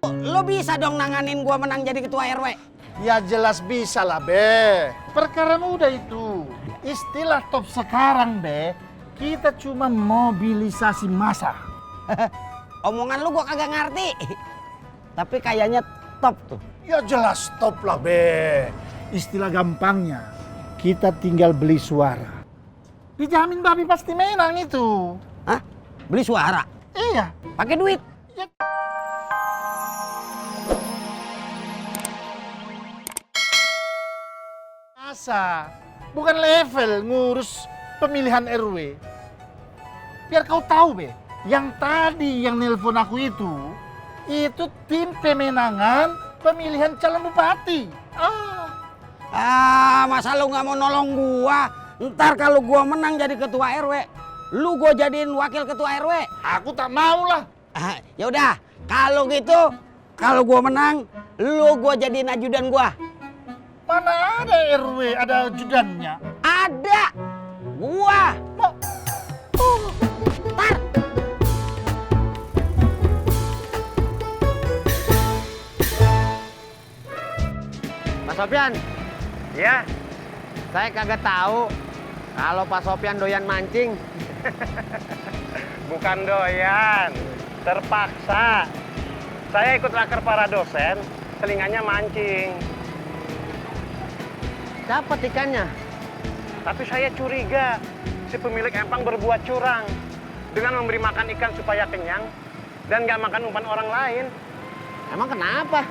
Lo bisa dong nanganin gua menang jadi ketua RW? Ya jelas bisa lah, Be. Perkara mudah itu. Istilah top sekarang, Be, kita cuma mobilisasi massa. Omongan lu gua kagak ngerti. Tapi kayaknya top tuh. Ya jelas top lah, Be. Istilah gampangnya, kita tinggal beli suara. Dijamin Babi pasti menang itu. Hah? Beli suara? Iya. Pakai duit? Ya. Masa, bukan level ngurus pemilihan RW. Biar kau tahu, Be, yang tadi yang nelpon aku itu tim pemenangan pemilihan calon bupati. Masa lu nggak mau nolong gua? Ntar kalau gua menang jadi ketua RW, lu gua jadiin wakil ketua RW. Aku tak mau lah. Ya udah, kalau gitu, kalau gua menang, lu gua jadiin ajudan gua. Mana ada RW ada ajudannya? Ada, gua. Tar. Pak Sopyan. Ya, Saya kagak tahu kalau Pak Sopyan doyan mancing. bukan doyan, terpaksa. Saya ikut raker para dosen, telinganya mancing. Dapat ikannya. Tapi saya curiga, si pemilik empang berbuat curang dengan memberi makan ikan supaya kenyang dan nggak makan umpan orang lain. Emang kenapa?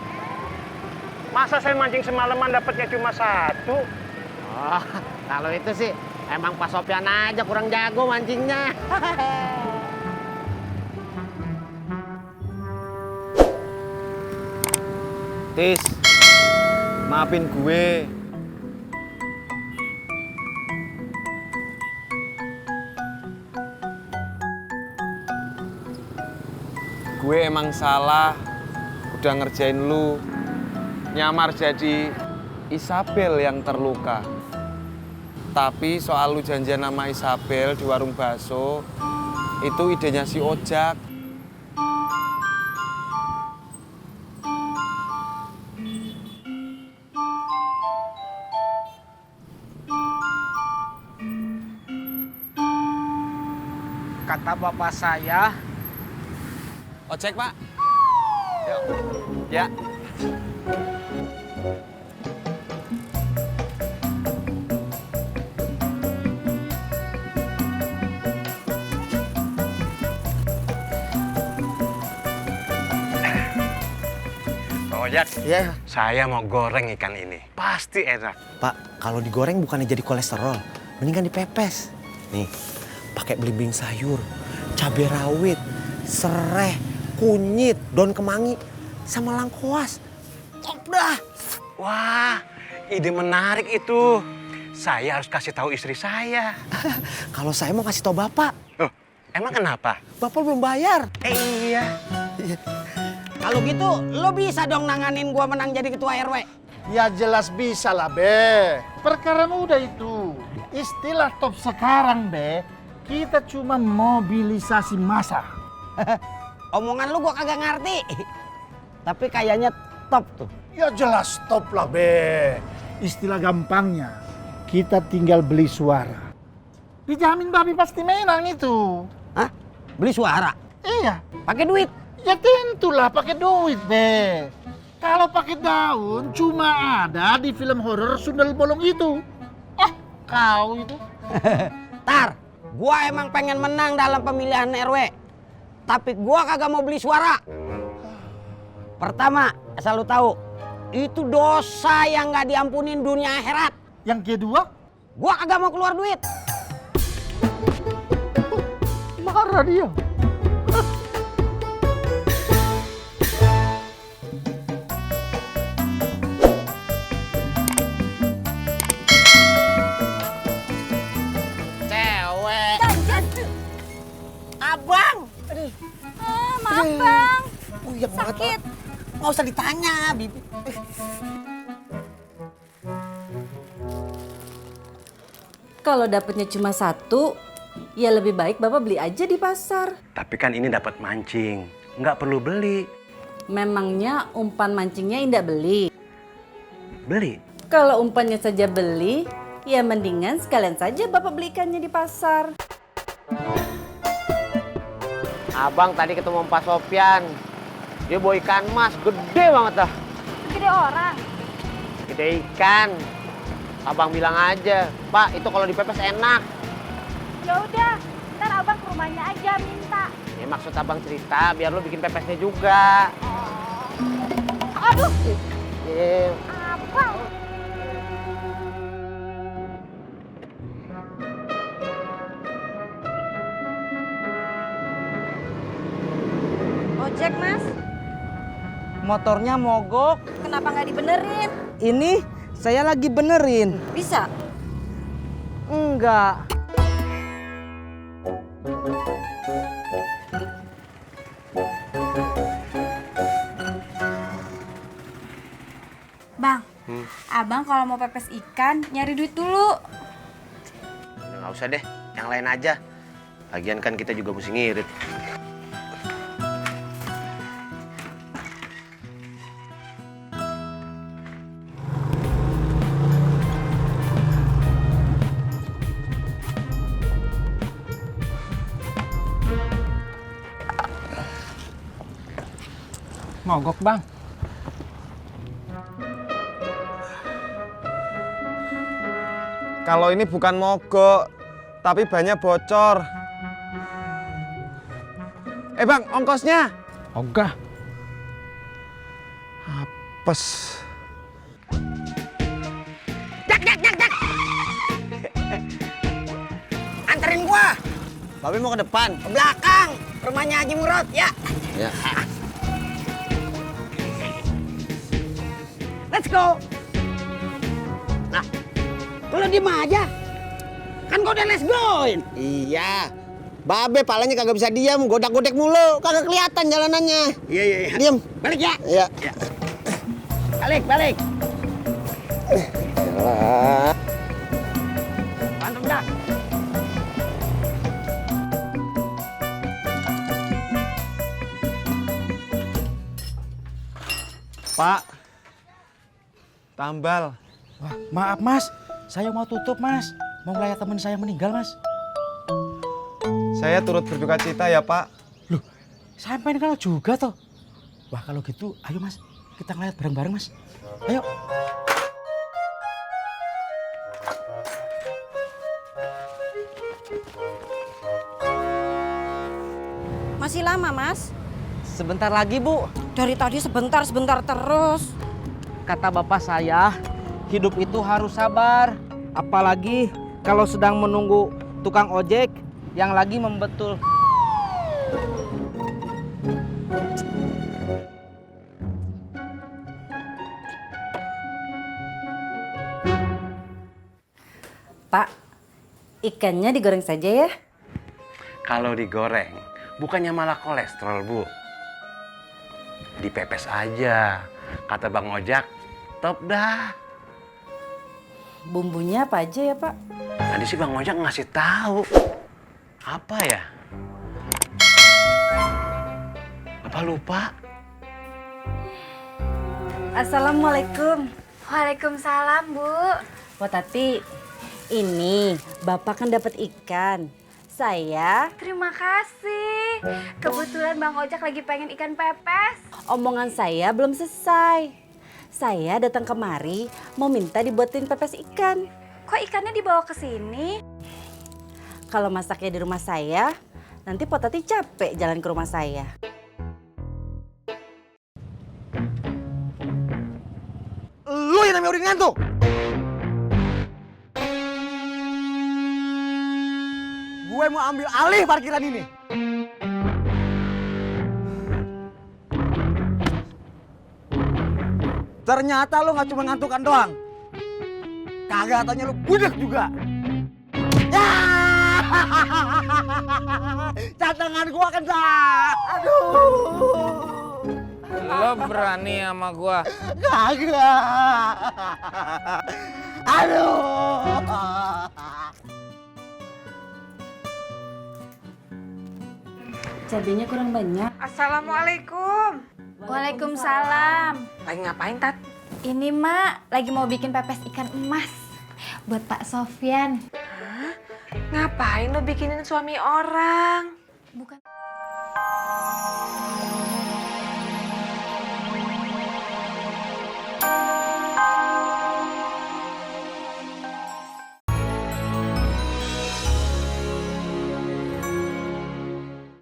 Masa saya mancing semalaman dapatnya cuma satu? Oh, kalau itu sih emang Pak Sopyan aja kurang jago mancingnya. Tis, maafin gue. Gue emang salah, udah ngerjain lu. Nyamar jadi Isabel yang terluka. Tapi soal lu janjian sama Isabel di warung bakso, itu idenya si Ojak. Kata bapak saya, Ojek, Pak. Yuk. Ya. Ojak, Iya, saya mau goreng ikan ini. Pasti enak. Pak, kalau digoreng bukannya jadi kolesterol, mendingan dipepes. Nih, pakai belimbing sayur, cabai rawit, serai, kunyit, daun kemangi, sama lengkuas. Top dah. Wah, ide menarik itu. Saya harus kasih tahu istri saya. Kalau saya mau kasih tahu Bapak, Oh, emang kenapa? Bapak belum bayar. Iya. kalau gitu lo bisa dong nanganin gua menang jadi ketua RW. Ya jelas bisa lah, Be. Perkara mudah itu. Istilah top sekarang, Be, kita cuma mobilisasi massa. Omongan lu gua kagak ngerti. Tapi kayaknya top tuh. Ya jelas top lah, Be. Istilah gampangnya, kita tinggal beli suara. Dijamin Babi pasti menang itu. Hah? Beli suara? Iya. Pakai duit? Ya tentulah pakai duit, Be. Kalau pakai daun cuma ada di film horor Sundel Bolong itu. Kau itu. Tar, gua emang pengen menang dalam pemilihan RW. Tapi gua kagak mau beli suara. Pertama, asal lu tahu, itu dosa yang nggak diampunin dunia akhirat. Yang kedua, Gua kagak mau keluar duit. marah dia. Cewek. Abang. Maaf bang, Oh iya, banget, sakit. Pak. Nggak usah ditanya, Bibi. Kalau dapatnya cuma satu, ya lebih baik Bapak beli aja di pasar. Tapi kan ini dapat mancing, nggak perlu beli. Memangnya umpan mancingnya Indah beli? Beli? Kalau umpannya saja beli, ya mendingan sekalian saja Bapak beli ikannya di pasar. Abang tadi ketemu Pak Sopyan. Dia bawa ikan mas, gede banget dah. Gede orang. Gede ikan. Abang bilang aja, Pak itu kalau dipepes enak. Ya udah, ntar abang ke rumahnya aja minta. Ya maksud abang cerita biar lo bikin pepesnya juga. Aduh, Eh, abang. Ojek mas, Motornya mogok. kenapa nggak dibenerin? Ini saya lagi benerin. Bisa? Enggak. Bang, abang kalau mau pepes ikan nyari duit dulu. nggak usah deh, yang lain aja. Lagian kan kita juga mesti ngirit. Mogok, Bang. Kalau ini bukan mogok, tapi bannya bocor. Bang, ongkosnya. Ogah. Apes. Anterin gua. Babe mau ke depan. Ke belakang, rumahnya Haji Murad, ya. Ya. Let's go. Nah, kalau diem aja. Kan gua udah let's go-in. Iya. Babe palanya kagak bisa diam, godak-godek mulu, kagak kelihatan jalanannya. Iya. Diam. Balik ya. Iya. Balik. Mantap dah. Pak. Tambal. Wah, maaf, Mas. Saya mau tutup, Mas. Mau ngeliat teman saya meninggal, Mas. Saya turut berduka cita ya, Pak. Loh, sampai kalau juga toh. Wah, kalau gitu, ayo, Mas. Kita ngeliat bareng-bareng, Mas. Ayo. Masih lama, Mas? Sebentar lagi, Bu. Dari tadi sebentar terus. Kata bapak saya, hidup itu harus sabar. Apalagi kalau sedang menunggu tukang ojek yang lagi membetul. Pak, ikannya digoreng saja ya? Kalau digoreng, bukannya malah kolesterol, Bu. Dipepes aja. Kata Bang Ojak, top dah. Bumbunya apa aja ya, Pak? Tadi sih Bang Ojak ngasih tahu. Apa ya? Apa lupa? Assalamualaikum. Waalaikumsalam, Bu. Wah, Tati, ini Bapak kan dapat ikan. Saya Terima kasih. Kebetulan Bang Ojak lagi pengen ikan pepes. omongan saya belum selesai. Saya datang kemari mau minta dibuatin pepes ikan. Kok ikannya dibawa ke sini? Kalau masaknya di rumah saya, nanti Po Tati capek jalan ke rumah saya. Lu yang namanya udah ngantuk. Gue mau ambil alih parkiran ini. Ternyata lu nggak cuma ngantukan doang. Kagak tanya lu budek juga. Ya! Cadangan gua kena. Aduh. Lo berani sama gua? Kagak. Aduh. Cabenya kurang banyak. Assalamualaikum. Waalaikumsalam. Lagi ngapain, Tat? Ini Mak, lagi mau bikin pepes ikan emas buat Pak Sofyan. Ngapain lo bikinin suami orang? Bukan.